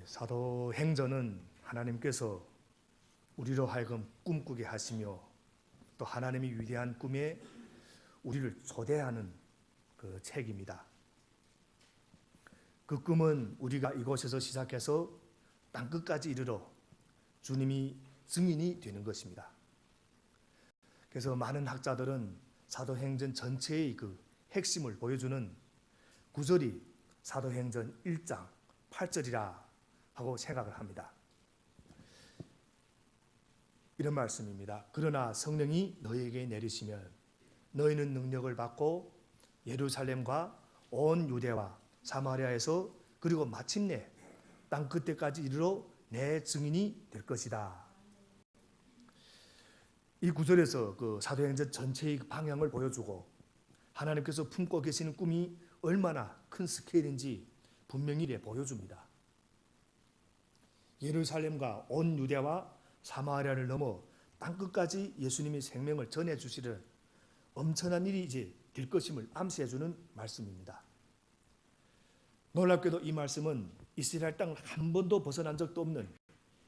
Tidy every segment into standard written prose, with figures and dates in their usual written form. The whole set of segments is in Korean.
사도행전은 하나님께서 우리로 하여금 꿈꾸게 하시며 또 하나님의 위대한 꿈에 우리를 초대하는 그 책입니다. 그 꿈은 우리가 이곳에서 시작해서 땅끝까지 이르러 주님이 증인이 되는 것입니다. 그래서 많은 학자들은 사도행전 전체의 그 핵심을 보여주는 구절이 사도행전 1장 8절이라 하고 생각을 합니다. 이런 말씀입니다. 그러나 성령이 너희에게 내리시면 너희는 능력을 받고 예루살렘과 온 유대와 사마리아에서 그리고 마침내 땅 끝에까지 이르러 내 증인이 될 것이다. 이 구절에서 그 사도행전 전체의 방향을 보여주고 하나님께서 품고 계시는 꿈이 얼마나 큰 스케일인지 분명히 보여줍니다. 예루살렘과 온 유대와 사마리아를 넘어 땅끝까지 예수님의 생명을 전해주시는 엄청난 일이 이제 될 것임을 암시해주는 말씀입니다. 놀랍게도 이 말씀은 이스라엘 땅을 한 번도 벗어난 적도 없는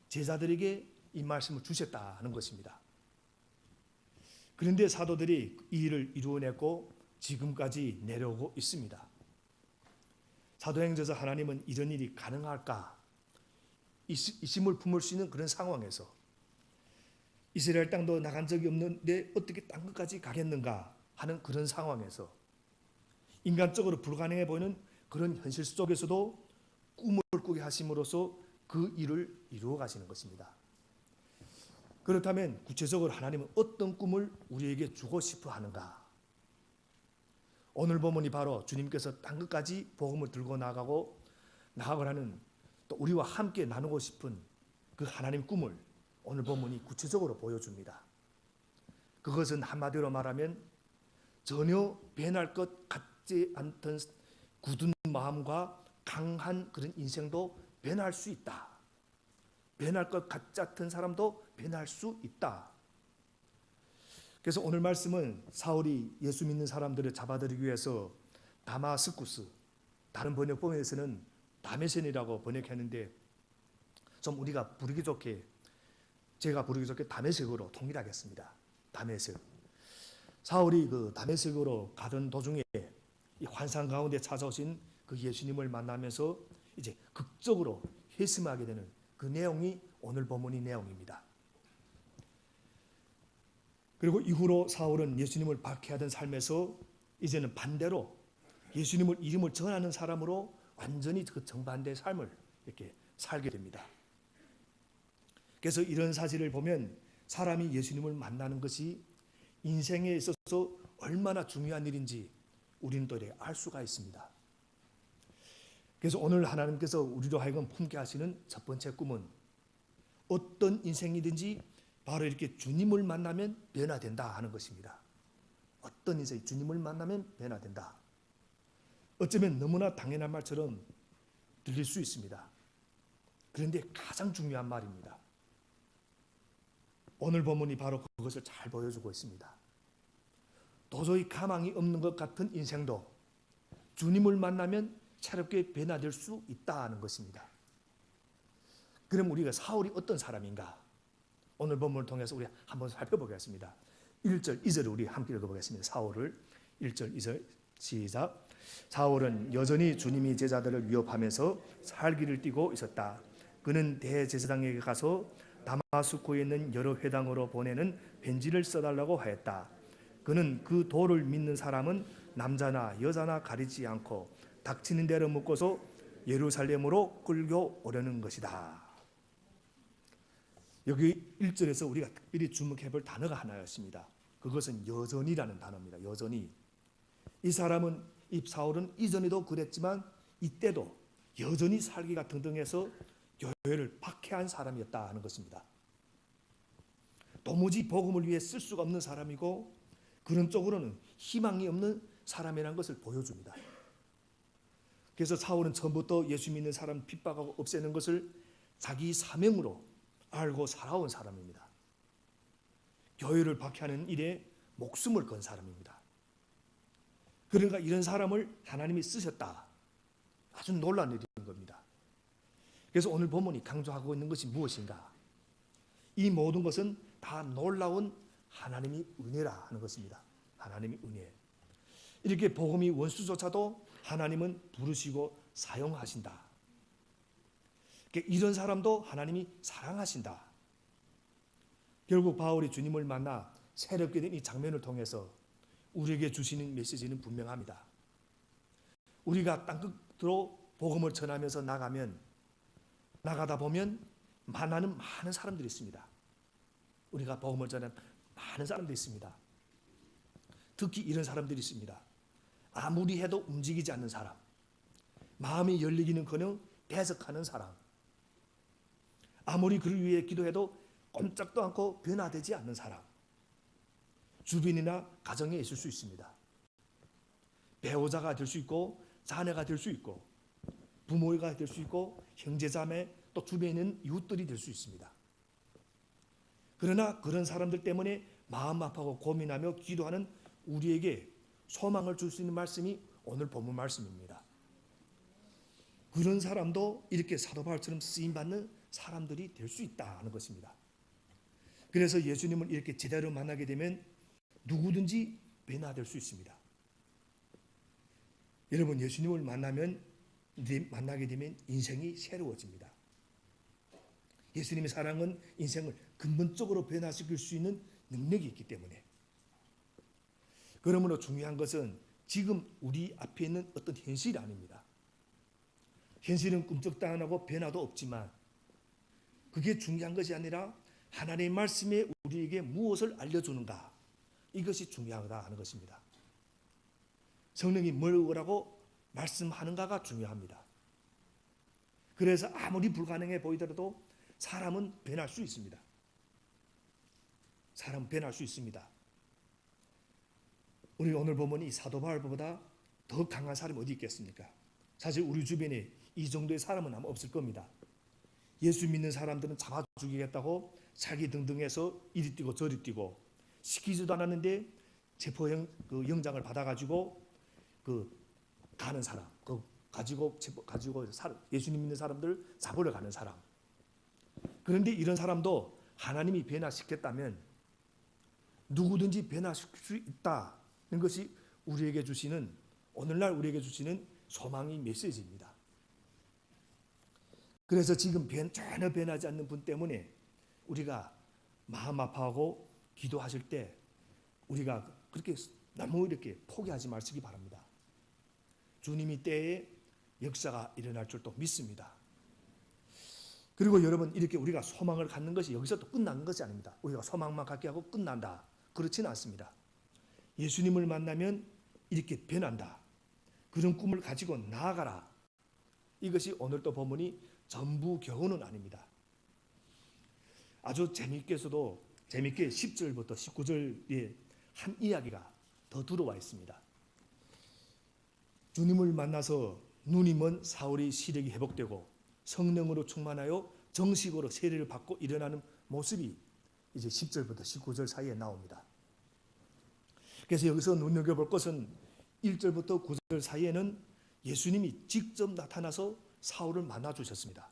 제자들에게 이 말씀을 주셨다는 것입니다. 그런데 사도들이 이 일을 이루어냈고 지금까지 내려오고 있습니다. 사도행전에서 하나님은 이런 일이 가능할까? 이 심을 품을 수 있는 그런 상황에서 이스라엘 땅도 나간 적이 없는데 어떻게 땅끝까지 가겠는가 하는 그런 상황에서 인간적으로 불가능해 보이는 그런 현실 속에서도 꿈을 꾸게 하심으로써 그 일을 이루어 가시는 것입니다. 그렇다면 구체적으로 하나님은 어떤 꿈을 우리에게 주고 싶어 하는가? 오늘 본문이 바로 주님께서 땅끝까지 복음을 들고 나가고라는 또 우리와 함께 나누고 싶은 그 하나님 꿈을 오늘 본문이 구체적으로 보여줍니다. 그것은 한마디로 말하면 전혀 변할 것 같지 않던 굳은 마음과 강한 그런 인생도 변할 수 있다. 변할 것 같지 않던 사람도 변할 수 있다. 그래서 오늘 말씀은 사울이 예수 믿는 사람들을 잡아들이기 위해서 다마스쿠스, 다른 번역본에서는 다메섹이라고 번역했는데 좀 우리가 부르기 좋게 제가 부르기 좋게 다메섹으로 통일하겠습니다. 다메섹. 사울이 그 다메섹으로 가던 도중에 이 환상 가운데 찾아오신 그 예수님을 만나면서 이제 극적으로 회심하게 되는 그 내용이 오늘 본문의 내용입니다. 그리고 이후로 사울은 예수님을 박해하던 삶에서 이제는 반대로 예수님을 이름을 전하는 사람으로 완전히 그 정반대의 삶을 이렇게 살게 됩니다. 그래서 이런 사실을 보면 사람이 예수님을 만나는 것이 인생에 있어서 얼마나 중요한 일인지 우리는 또 이렇게 알 수가 있습니다. 그래서 오늘 하나님께서 우리로 하여금 품게 하시는 첫 번째 꿈은 어떤 인생이든지 바로 이렇게 주님을 만나면 변화된다 하는 것입니다. 어떤 인생이 주님을 만나면 변화된다. 어쩌면 너무나 당연한 말처럼 들릴 수 있습니다. 그런데 가장 중요한 말입니다. 오늘 본문이 바로 그것을 잘 보여주고 있습니다. 도저히 가망이 없는 것 같은 인생도 주님을 만나면 새롭게 변화될 수 있다는 것입니다. 그럼 우리가 사울이 어떤 사람인가? 오늘 본문을 통해서 우리 한번 살펴보겠습니다. 1절, 2절을 우리 함께 읽어보겠습니다. 사울을 1절, 2절 시작. 사울은 여전히 주님이 제자들을 위협하면서 살기를 띠고 있었다. 그는 대제사장에게 가서 다마스코에 있는 여러 회당으로 보내는 편지를 써달라고 하였다. 그는 그 도를 믿는 사람은 남자나 여자나 가리지 않고 닥치는 대로 묶어서 예루살렘으로 끌려오려는 것이다. 여기 1절에서 우리가 특별히 주목해 볼 단어가 하나였습니다. 그것은 여전히라는 단어입니다. 여전히. 이 사람은, 이 사울은 이전에도 그랬지만 이때도 여전히 살기가 등등해서 교회를 박해한 사람이었다 하는 것입니다. 도무지 복음을 위해 쓸 수가 없는 사람이고 그런 쪽으로는 희망이 없는 사람이라는 것을 보여줍니다. 그래서 사울은 처음부터 예수 믿는 사람 핍박하고 없애는 것을 자기 사명으로 알고 살아온 사람입니다. 교회를 박해하는 일에 목숨을 건 사람입니다. 그러니까 이런 사람을 하나님이 쓰셨다. 아주 놀라운 일인 겁니다. 그래서 오늘 본문이 강조하고 있는 것이 무엇인가? 이 모든 것은 다 놀라운 하나님의 은혜라 하는 것입니다. 하나님의 은혜. 이렇게 복음이 원수조차도 하나님은 부르시고 사용하신다. 이런 사람도 하나님이 사랑하신다. 결국 바울이 주님을 만나 새롭게 된 이 장면을 통해서 우리에게 주시는 메시지는 분명합니다. 우리가 땅끝으로 복음을 전하면서 나가다 보면 만나는 많은 사람들이 있습니다. 우리가 복음을 전하는 많은 사람들이 있습니다. 특히 이런 사람들이 있습니다. 아무리 해도 움직이지 않는 사람, 마음이 열리기는커녕 배석하는 사람, 아무리 그를 위해 기도해도 꼼짝도 않고 변화되지 않는 사람, 주변이나 가정에 있을 수 있습니다. 배우자가 될 수 있고 자녀가 될 수 있고 부모가 될 수 있고 형제자매 또 주변에 있는 이웃들이 될 수 있습니다. 그러나 그런 사람들 때문에 마음 아파하고 고민하며 기도하는 우리에게 소망을 줄 수 있는 말씀이 오늘 본문 말씀입니다. 그런 사람도 이렇게 사도 바울처럼 쓰임받는 사람들이 될 수 있다는 것입니다. 그래서 예수님을 이렇게 제대로 만나게 되면 누구든지 변화될 수 있습니다. 여러분, 예수님을 만나게 되면 인생이 새로워집니다. 예수님의 사랑은 인생을 근본적으로 변화시킬 수 있는 능력이 있기 때문에. 그러므로 중요한 것은 지금 우리 앞에 있는 어떤 현실이 아닙니다. 현실은 꿈쩍도 안 하고 변화도 없지만 그게 중요한 것이 아니라 하나님의 말씀에 우리에게 무엇을 알려주는가, 이것이 중요하다 하는 것입니다. 성령이 뭘 오라고 말씀하는가가 중요합니다. 그래서 아무리 불가능해 보이더라도 사람은 변할 수 있습니다. 사람은 변할 수 있습니다. 우리 오늘 보면 이 사도 바울보다 더 강한 사람이 어디 있겠습니까? 사실 우리 주변에 이 정도의 사람은 아마 없을 겁니다. 예수 믿는 사람들은 잡아 죽이겠다고 자기 등등해서 이리 뛰고 저리 뛰고, 시키지도 않았는데 체포 영장을 받아가지고 가는 사람, 가지고 예수님 믿는 사람들 잡으러 가는 사람. 그런데 이런 사람도 하나님이 변화시켰다면 누구든지 변화시킬 수 있다는 것이 오늘날 우리에게 주시는 소망의 메시지입니다. 그래서 지금 전혀 변하지 않는 분 때문에 우리가 마음 아파하고 기도하실 때 우리가 그렇게 너무 이렇게 포기하지 마시기 바랍니다. 주님이 때에 역사가 일어날 줄도 믿습니다. 그리고 여러분, 이렇게 우리가 소망을 갖는 것이 여기서 또 끝나는 것이 아닙니다. 우리가 소망만 갖게 하고 끝난다, 그렇지는 않습니다. 예수님을 만나면 이렇게 변한다, 그런 꿈을 가지고 나아가라, 이것이 오늘 또 본문이 전부 겨우는 아닙니다. 아주 재미있게 10절부터 19절에 한 이야기가 더 들어와 있습니다. 주님을 만나서 눈이 먼 사울이 시력이 회복되고 성령으로 충만하여 정식으로 세례를 받고 일어나는 모습이 이제 10절부터 19절 사이에 나옵니다. 그래서 여기서 눈여겨볼 것은 1절부터 9절 사이에는 예수님이 직접 나타나서 사울을 만나 주셨습니다.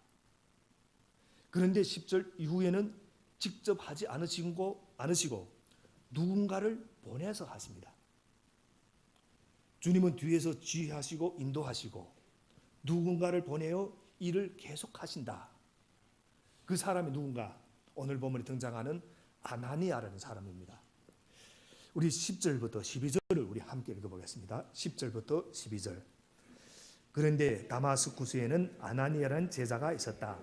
그런데 10절 이후에는 직접 하지 않으시고 누군가를 보내서 하십니다. 주님은 뒤에서 지휘하시고 인도하시고 누군가를 보내어 일을 계속하신다. 그 사람이 누군가? 오늘 본문에 등장하는 아나니아라는 사람입니다. 우리 10절부터 12절을 우리 함께 읽어보겠습니다. 10절부터 12절. 그런데 다마스쿠스에는 아나니아라는 제자가 있었다.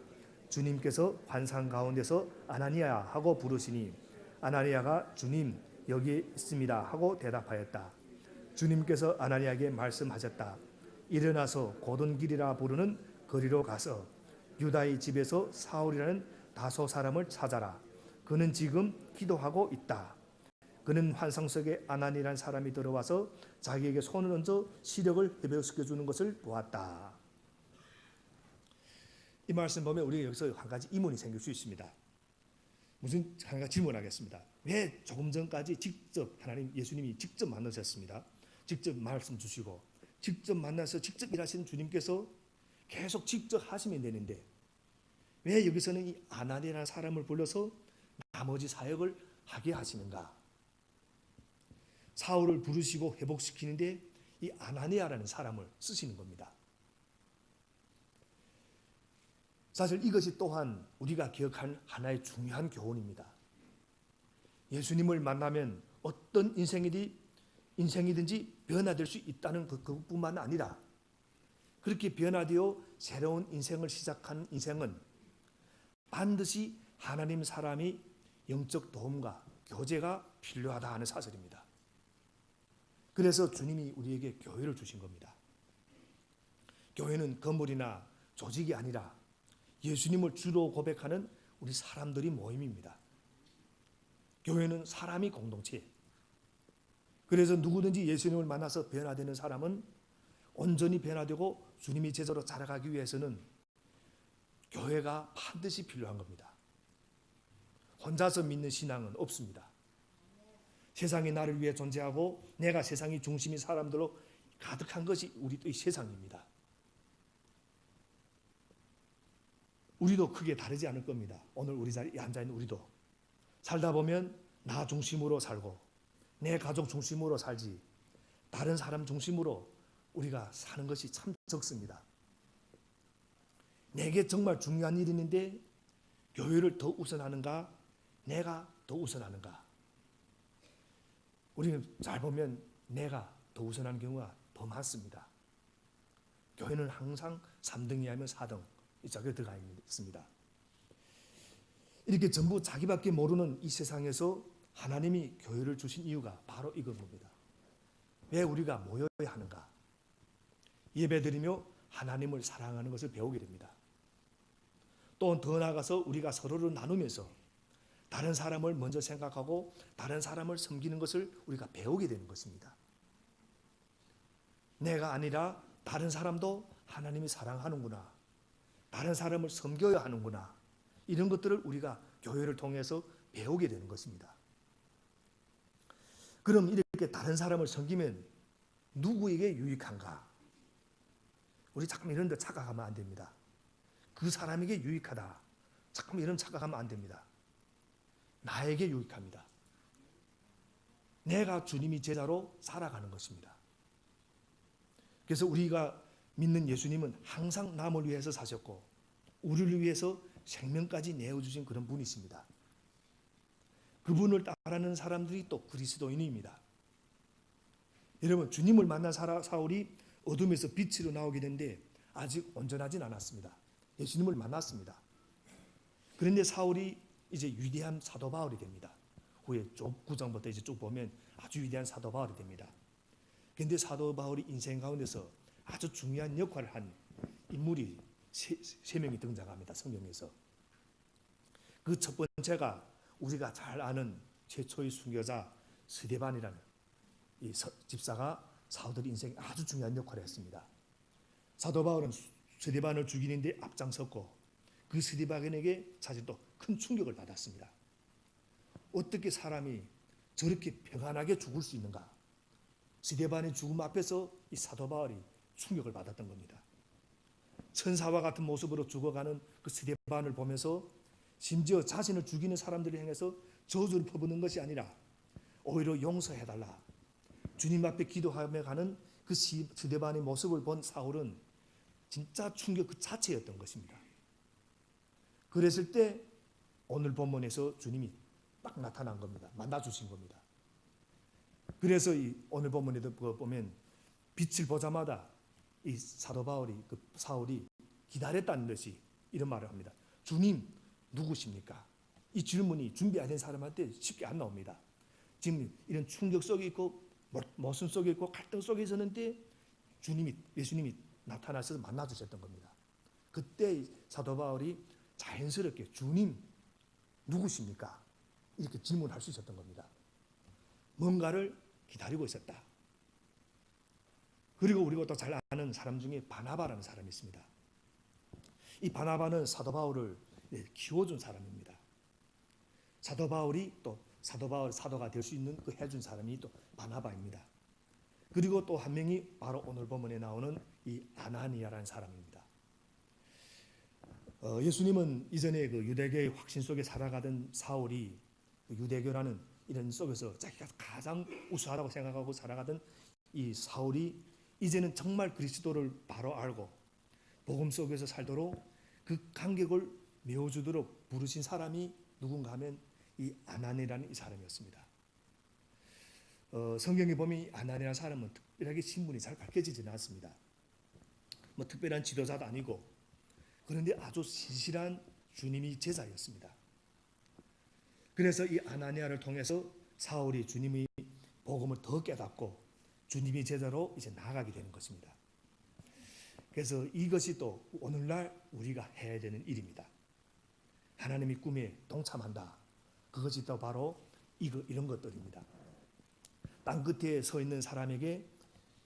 주님께서 환상 가운데서 아나니아 하고 부르시니 아나니아가 주님 여기 있습니다 하고 대답하였다. 주님께서 아나니아에게 말씀하셨다. 일어나서 곧은 길이라 부르는 거리로 가서 유다의 집에서 사울이라는 다소 사람을 찾아라. 그는 지금 기도하고 있다. 그는 환상 속에 아나니아라는 사람이 들어와서 자기에게 손을 얹어 시력을 회복시켜주는 것을 보았다. 이 말씀 보면 우리가 여기서 한 가지 의문이 생길 수 있습니다. 무슨 한 가지 질문하겠습니다. 왜 조금 전까지 예수님이 직접 만나셨습니다. 직접 말씀 주시고 직접 만나서 직접 일하시는 주님께서 계속 직접 하시면 되는데 왜 여기서는 이 아나니아라는 사람을 불러서 나머지 사역을 하게 하시는가? 사울을 부르시고 회복시키는데 이 아나니아라는 사람을 쓰시는 겁니다. 사실 이것이 또한 우리가 기억할 하나의 중요한 교훈입니다. 예수님을 만나면 어떤 인생이든지 변화될 수 있다는 그것뿐만 아니라 그렇게 변화되어 새로운 인생을 시작한 인생은 반드시 하나님 사람이 영적 도움과 교제가 필요하다 하는 사실입니다. 그래서 주님이 우리에게 교회를 주신 겁니다. 교회는 건물이나 조직이 아니라 예수님을 주로 고백하는 우리 사람들이 모임입니다. 교회는 사람이 공동체. 그래서 누구든지 예수님을 만나서 변화되는 사람은 온전히 변화되고 주님이 제자로 자라가기 위해서는 교회가 반드시 필요한 겁니다. 혼자서 믿는 신앙은 없습니다. 세상이 나를 위해 존재하고 내가 세상이 중심인 사람들로 가득한 것이 우리의 세상입니다. 우리도 크게 다르지 않을 겁니다. 오늘 우리 자리에 앉아있는 우리도 살다 보면 나 중심으로 살고 내 가족 중심으로 살지 다른 사람 중심으로 우리가 사는 것이 참 적습니다. 내게 정말 중요한 일이 있는데 교회를 더 우선하는가 내가 더 우선하는가. 우리는 잘 보면 내가 더 우선하는 경우가 더 많습니다. 교회는 항상 3등이 하면 4등 이 짝에 들어가 있습니다. 이렇게 전부 자기밖에 모르는 이 세상에서 하나님이 교회를 주신 이유가 바로 이겁니다. 왜 우리가 모여야 하는가? 예배드리며 하나님을 사랑하는 것을 배우게 됩니다. 또 더 나아가서 우리가 서로를 나누면서 다른 사람을 먼저 생각하고 다른 사람을 섬기는 것을 우리가 배우게 되는 것입니다. 내가 아니라 다른 사람도 하나님이 사랑하는구나. 다른 사람을 섬겨야 하는구나. 이런 것들을 우리가 교회를 통해서 배우게 되는 것입니다. 그럼 이렇게 다른 사람을 섬기면 누구에게 유익한가? 우리 잠깐 이런 데 착각하면 안 됩니다. 그 사람에게 유익하다. 잠깐 이런 착각하면 안 됩니다. 나에게 유익합니다. 내가 주님이 제자로 살아가는 것입니다. 그래서 우리가 믿는 예수님은 항상 남을 위해서 사셨고 우리를 위해서 생명까지 내어주신 그런 분이십니다. 그분을 따르는 사람들이 또 그리스도인입니다. 여러분 주님을 만난 사울이 어둠에서 빛으로 나오게 됐는데 아직 온전하진 않았습니다. 예수님을 만났습니다. 그런데 사울이 이제 위대한 사도 바울이 됩니다. 후에 쭉 구장부터 이제 쭉 보면 아주 위대한 사도 바울이 됩니다. 그런데 사도 바울이 인생 가운데서 아주 중요한 역할을 한 인물이 세 명이 등장합니다. 성경에서. 그 첫 번째가 우리가 잘 아는 최초의 순교자 스데반이라는 이 집사가 사도들 인생에 아주 중요한 역할을 했습니다. 사도 바울은 스데반을 죽이는데 앞장섰고 그 스데반에게 사실 또 큰 충격을 받았습니다. 어떻게 사람이 저렇게 평안하게 죽을 수 있는가? 스데반의 죽음 앞에서 이 사도 바울이 충격을 받았던 겁니다. 천사와 같은 모습으로 죽어가는 그 스데반을 보면서 심지어 자신을 죽이는 사람들을 향해서 저주를 퍼붓는 것이 아니라 오히려 용서해달라. 주님 앞에 기도하며 가는 그 스데반의 모습을 본 사울은 진짜 충격 그 자체였던 것입니다. 그랬을 때 오늘 본문에서 주님이 딱 나타난 겁니다. 만나주신 겁니다. 그래서 이 오늘 본문에도 보면 빛을 보자마자 이 사도 바울이 그 사울이 기다렸다는 듯이 이런 말을 합니다. 주님 누구십니까? 이 질문이 준비 안 된 사람한테 쉽게 안 나옵니다. 지금 이런 충격 속에 있고 모순 속에 있고 갈등 속에 있었는데 예수님이 나타나셔서 만나주셨던 겁니다. 그때 사도 바울이 자연스럽게 주님 누구십니까? 이렇게 질문할 수 있었던 겁니다. 뭔가를 기다리고 있었다. 그리고 우리가 또 잘 아는 사람 중에 바나바라는 사람이 있습니다. 이 바나바는 사도 바울을 키워준 사람입니다. 사도 바울이 또 사도가 될 수 있는 그 해준 사람이 또 바나바입니다. 그리고 또 한 명이 바로 오늘 본문에 나오는 이 아나니아라는 사람입니다. 예수님은 이전에 그 유대교의 확신 속에 살아가던 사울이 그 유대교라는 이런 속에서 자기가 가장 우수하다고 생각하고 살아가던 이 사울이 이제는 정말 그리스도를 바로 알고 복음 속에서 살도록 그 간격을 메워주도록 부르신 사람이 누군가 하면 이 아나니라는 이 사람이었습니다. 성경에 보면 이 아나니라는 사람은 특별하게 신분이 잘 밝혀지지는 않습니다. 뭐 특별한 지도자도 아니고, 그런데 아주 신실한 주님이 제자였습니다. 그래서 이 아나니아를 통해서 사울이 주님의 복음을 더 깨닫고 주님의 제자로 이제 나아가게 되는 것입니다. 그래서 이것이 또 오늘날 우리가 해야 되는 일입니다. 하나님의 꿈에 동참한다. 그것이 또 바로 이런 것들입니다. 땅 끝에 서 있는 사람에게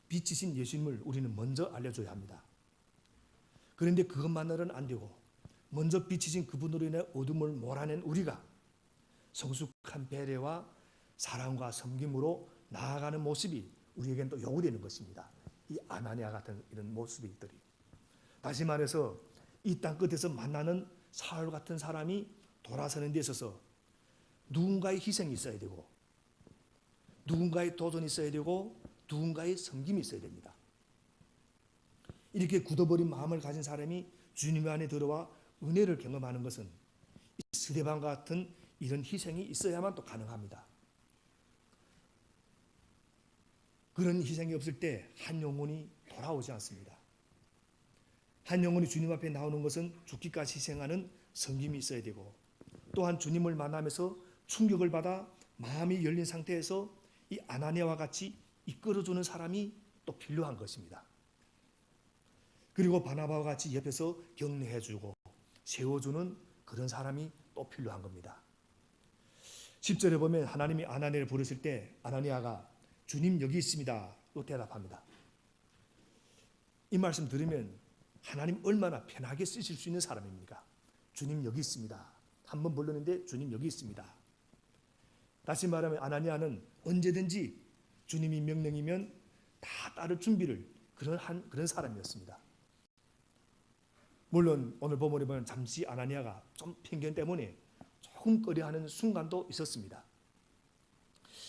빛이신 예수님을 우리는 먼저 알려줘야 합니다. 그런데 그것만으로는 안 되고 먼저 빛이신 그분으로 인해 어둠을 몰아낸 우리가 성숙한 배려와 사랑과 섬김으로 나아가는 모습이 우리에게는 또 요구되는 것입니다. 이 아나니아 같은 이런 모습들이. 다시 말해서 이 땅 끝에서 만나는 사울 같은 사람이 돌아서는 데 있어서 누군가의 희생이 있어야 되고, 누군가의 도전이 있어야 되고, 누군가의 섬김이 있어야 됩니다. 이렇게 굳어버린 마음을 가진 사람이 주님 안에 들어와 은혜를 경험하는 것은 스데반 같은 이런 희생이 있어야만 또 가능합니다. 그런 희생이 없을 때 한 영혼이 돌아오지 않습니다. 한 영혼이 주님 앞에 나오는 것은 죽기까지 희생하는 섬김이 있어야 되고, 또한 주님을 만나면서 충격을 받아 마음이 열린 상태에서 이 아나니아와 같이 이끌어주는 사람이 또 필요한 것입니다. 그리고 바나바와 같이 옆에서 격려해주고 세워주는 그런 사람이 또 필요한 겁니다. 10절에 보면 하나님이 아나니아를 부르실 때 아나니아가 주님 여기 있습니다 또 대답합니다. 이 말씀 들으면 하나님 얼마나 편하게 쓰실 수 있는 사람입니까? 주님 여기 있습니다. 한번 불렀는데 주님 여기 있습니다. 다시 말하면 아나니아는 언제든지 주님이 명령이면 다 따를 준비를 그런 사람이었습니다. 물론 오늘 본문에 보면 잠시 아나니아가 좀 편견 때문에 조금 꺼려하는 순간도 있었습니다.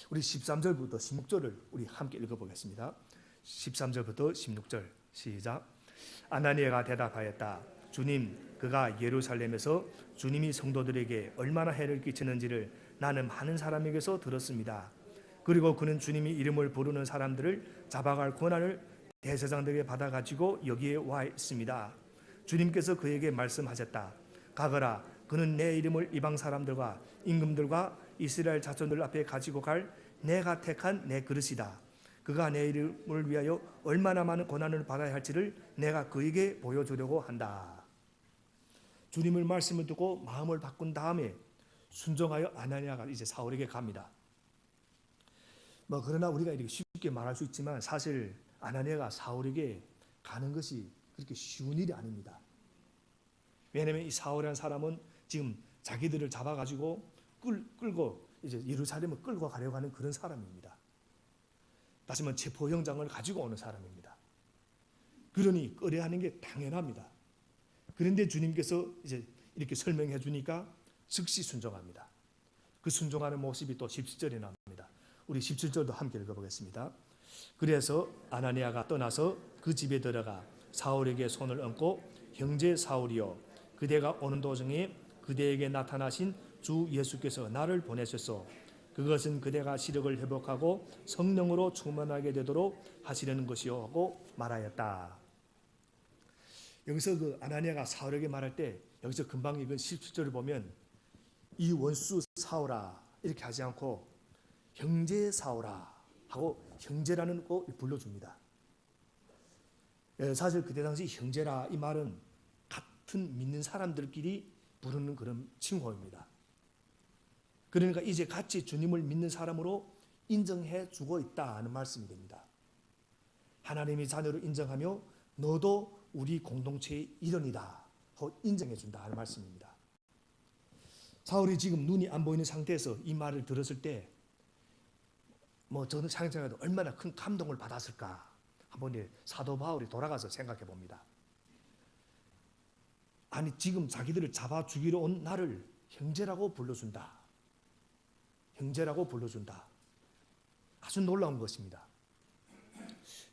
우리 13절부터 16절을 우리 함께 읽어보겠습니다. 13절부터 16절 시작. 아나니아가 대답하였다. 주님, 그가 예루살렘에서 주님이 성도들에게 얼마나 해를 끼치는지를 나는 많은 사람에게서 들었습니다. 그리고 그는 주님이 이름을 부르는 사람들을 잡아갈 권한을 대제사장들에게 받아가지고 여기에 와 있습니다. 주님께서 그에게 말씀하셨다. 가거라. 그는 내 이름을 이방 사람들과 임금들과 이스라엘 자손들 앞에 가지고 갈 내가 택한 내 그릇이다. 그가 내 이름을 위하여 얼마나 많은 고난을 받아야 할지를 내가 그에게 보여주려고 한다. 주님의 말씀을 듣고 마음을 바꾼 다음에 순종하여 아나니아가 이제 사울에게 갑니다. 그러나 우리가 이렇게 쉽게 말할 수 있지만 사실 아나니아가 사울에게 가는 것이 그렇게 쉬운 일이 아닙니다. 왜냐하면 이 사울이라는 사람은 지금 자기들을 잡아가지고 끌고 이제 예루살렘을 끌고 가려고 하는 그런 사람입니다. 다시 말하면 체포영장을 가지고 오는 사람입니다. 그러니 끌어하는 게 당연합니다. 그런데 주님께서 이제 이렇게 설명해 주니까 즉시 순종합니다. 그 순종하는 모습이 또 17절에 나옵니다. 우리 17절도 함께 읽어보겠습니다. 그래서 아나니아가 떠나서 그 집에 들어가 사울에게 손을 얹고 형제 사울이여 그대가 오는 도중에 그대에게 나타나신 주 예수께서 나를 보내셨소. 그것은 그대가 시력을 회복하고 성령으로 충만하게 되도록 하시려는 것이요 하고 말하였다. 여기서 그 아나니아가 사울에게 말할 때 여기서 금방 읽은 17절을 보면 이 원수 사울아 이렇게 하지 않고 형제 사울아 하고 형제라는 거 불러줍니다. 사실 그때 당시 형제라 이 말은 같은 믿는 사람들끼리 부르는 그런 칭호입니다. 그러니까 이제 같이 주님을 믿는 사람으로 인정해 주고 있다 하는 말씀이 됩니다. 하나님의 자녀로 인정하며 너도 우리 공동체의 일원이다 하고 인정해 준다 하는 말씀입니다. 사울이 지금 눈이 안 보이는 상태에서 이 말을 들었을 때 저는 상상해도 얼마나 큰 감동을 받았을까 한번 사도 바울이 돌아가서 생각해 봅니다. 아니 지금 자기들을 잡아 죽이러 온 나를 형제라고 불러준다. 형제라고 불러준다. 아주 놀라운 것입니다.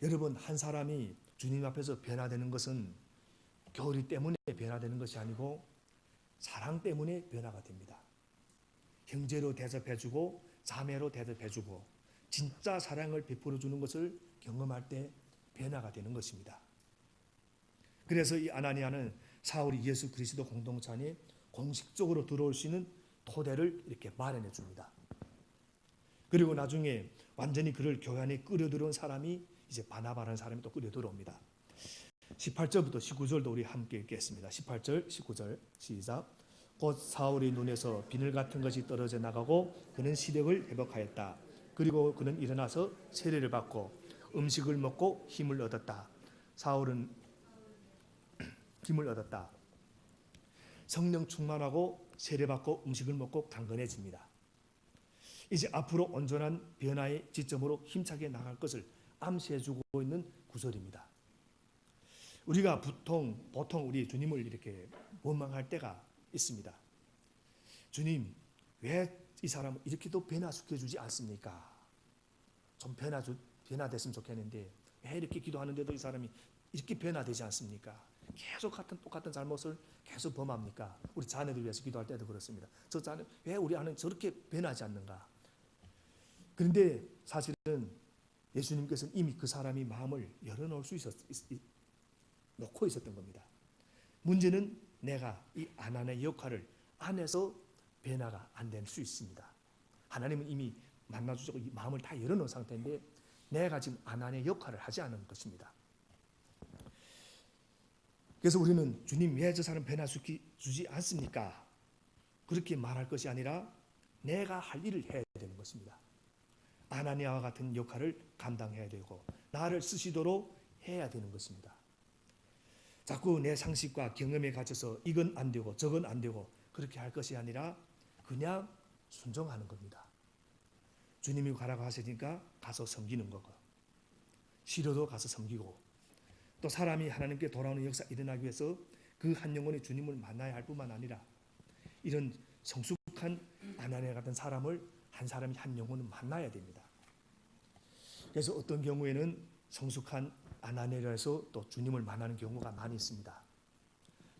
여러분, 한 사람이 주님 앞에서 변화되는 것은 교리 때문에 변화되는 것이 아니고 사랑 때문에 변화가 됩니다. 형제로 대접해주고 자매로 대접해주고 진짜 사랑을 베풀어 주는 것을 경험할 때 변화가 되는 것입니다. 그래서 이 아나니아는 사울이 예수 그리스도 공동체 안에 공식적으로 들어올 수 있는 토대를 이렇게 마련해 줍니다. 그리고 나중에 완전히 그를 교회 안에 끌어들여온 사람이 이제 바나바라는 사람이 또 끌어들어옵니다. 18절부터 19절도 우리 함께 읽겠습니다. 18절, 19절 시작. 곧 사울의 눈에서 비늘 같은 것이 떨어져 나가고 그는 시력을 회복하였다. 그리고 그는 일어나서 세례를 받고 음식을 먹고 힘을 얻었다. 사울은 힘을 얻었다. 성령 충만하고 세례받고 음식을 먹고 강건해집니다. 이제 앞으로 온전한 변화의 지점으로 힘차게 나갈 것을 암시해주고 있는 구절입니다. 우리가 보통 우리 주님을 이렇게 원망할 때가 있습니다. 주님, 왜 이 사람을 이렇게도 변화시켜주지 않습니까? 좀 변화됐으면 좋겠는데 왜 이렇게 기도하는데도 이 사람이 이렇게 변화되지 않습니까? 계속 똑같은 잘못을 계속 범합니까? 우리 자녀들 위해서 기도할 때도 그렇습니다. 저 자녀 왜 우리 아는 저렇게 변하지 않는가? 그런데 사실은 예수님께서는 이미 그 사람이 마음을 열어놓을 수 놓고 있었던 겁니다. 문제는 내가 이 아나니아의 역할을 안에서 변화가 안 될 수 있습니다. 하나님은 이미 만나주시고 이 마음을 다 열어놓은 상태인데 내가 지금 아나니아의 역할을 하지 않은 것입니다. 그래서 우리는 주님 왜 저 사람 변화시키지 않습니까? 그렇게 말할 것이 아니라 내가 할 일을 해야 되는 것입니다. 아나니아와 같은 역할을 감당해야 되고 나를 쓰시도록 해야 되는 것입니다. 자꾸 내 상식과 경험에 갇혀서 이건 안 되고 저건 안 되고 그렇게 할 것이 아니라 그냥 순종하는 겁니다. 주님이 가라고 하시니까 가서 섬기는 거고 싫어도 가서 섬기고 또 사람이 하나님께 돌아오는 역사가 일어나기 위해서 그 한 영혼이 주님을 만나야 할 뿐만 아니라 이런 성숙한 아나니아 같은 사람을 한 사람이 한 영혼은 만나야 됩니다. 그래서 어떤 경우에는 성숙한 아나니아에서 또 주님을 만나는 경우가 많이 있습니다.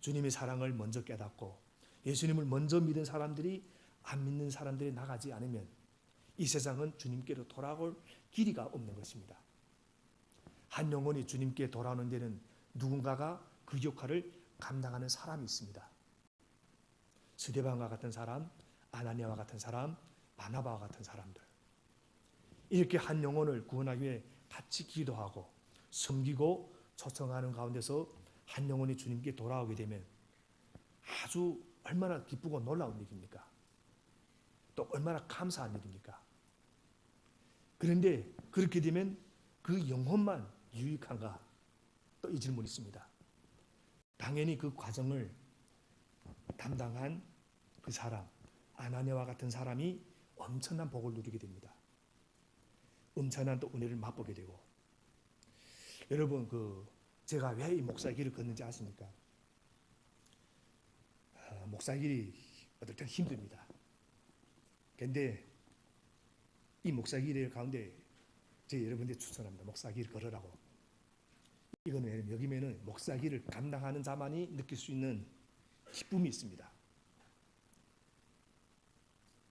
주님의 사랑을 먼저 깨닫고 예수님을 먼저 믿은 사람들이 안 믿는 사람들이 나가지 않으면 이 세상은 주님께로 돌아올 길이가 없는 것입니다. 한 영혼이 주님께 돌아오는 데는 누군가가 그 역할을 감당하는 사람이 있습니다. 스데반과 같은 사람, 아나니아와 같은 사람, 바나바와 같은 사람들. 이렇게 한 영혼을 구원하기 위해 같이 기도하고 섬기고 초청하는 가운데서 한 영혼이 주님께 돌아오게 되면 아주 얼마나 기쁘고 놀라운 일입니까? 또 얼마나 감사한 일입니까? 그런데 그렇게 되면 그 영혼만 유익한가? 또 이 질문이 있습니다. 당연히 그 과정을 담당한 그 사람, 아나니아와 같은 사람이 엄청난 복을 누리게 됩니다. 엄청난 또 은혜를 맛보게 되고. 여러분, 제가 왜 이 목사의 길을 걷는지 아십니까? 목사의 길이 어떨 때는 힘듭니다. 그런데 이 목사의 길 가운데 제가 여러분들 추천합니다. 목사의 길 걸으라고. 이거는 왜냐면 여기면은 목사의 길을 감당하는 자만이 느낄 수 있는 기쁨이 있습니다.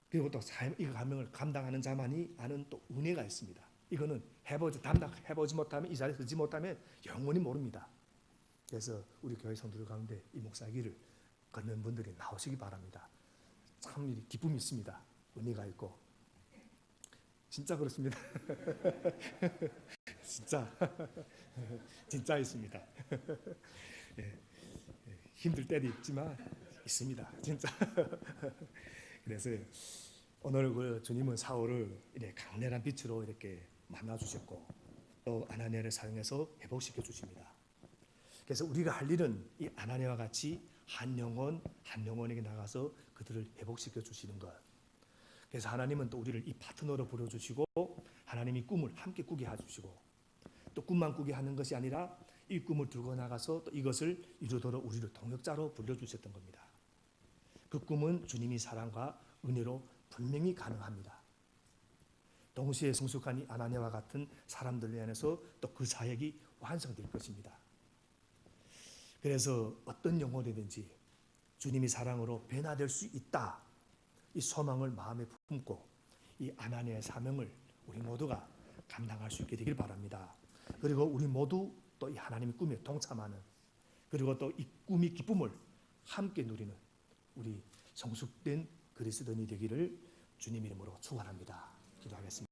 그리고 또 이 가명을 감당하는 자만이 아는 또 은혜가 있습니다. 이거는 해보지 못하면 이 자리에 서지 못하면 영원히 모릅니다. 그래서 우리 교회 성도들 가운데 이 목사의 길을 걷는 분들이 나오시기 바랍니다. 참 기쁨이 있습니다. 은혜가 있고 진짜 그렇습니다. 진짜 있습니다. 예, 힘들 때도 있지만 있습니다. 진짜. 그래서 오늘 그 주님은 사울을 이렇게 강렬한 빛으로 이렇게 만나 주셨고 또 아나니아를 사용해서 회복시켜 주십니다. 그래서 우리가 할 일은 이 아나니아와 같이 한 영혼에게 나가서 그들을 회복시켜 주시는 것. 그래서 하나님은 또 우리를 이 파트너로 부려주시고 하나님이 꿈을 함께 꾸게 해주시고 또 꿈만 꾸게 하는 것이 아니라 이 꿈을 들고 나가서 또 이것을 이루도록 우리를 동역자로 불러주셨던 겁니다. 그 꿈은 주님이 사랑과 은혜로 분명히 가능합니다. 동시에 성숙한 이 아나니아와 같은 사람들 안에서 또 그 사역이 완성될 것입니다. 그래서 어떤 영혼이든지 주님이 사랑으로 변화될 수 있다. 이 소망을 마음에 품고 이 아나니아의 사명을 우리 모두가 감당할 수 있게 되길 바랍니다. 그리고 우리 모두 또 이 하나님의 꿈에 동참하는, 그리고 또 이 꿈의 기쁨을 함께 누리는 우리 성숙된 그리스도인이 되기를 주님 이름으로 축원합니다. 기도하겠습니다.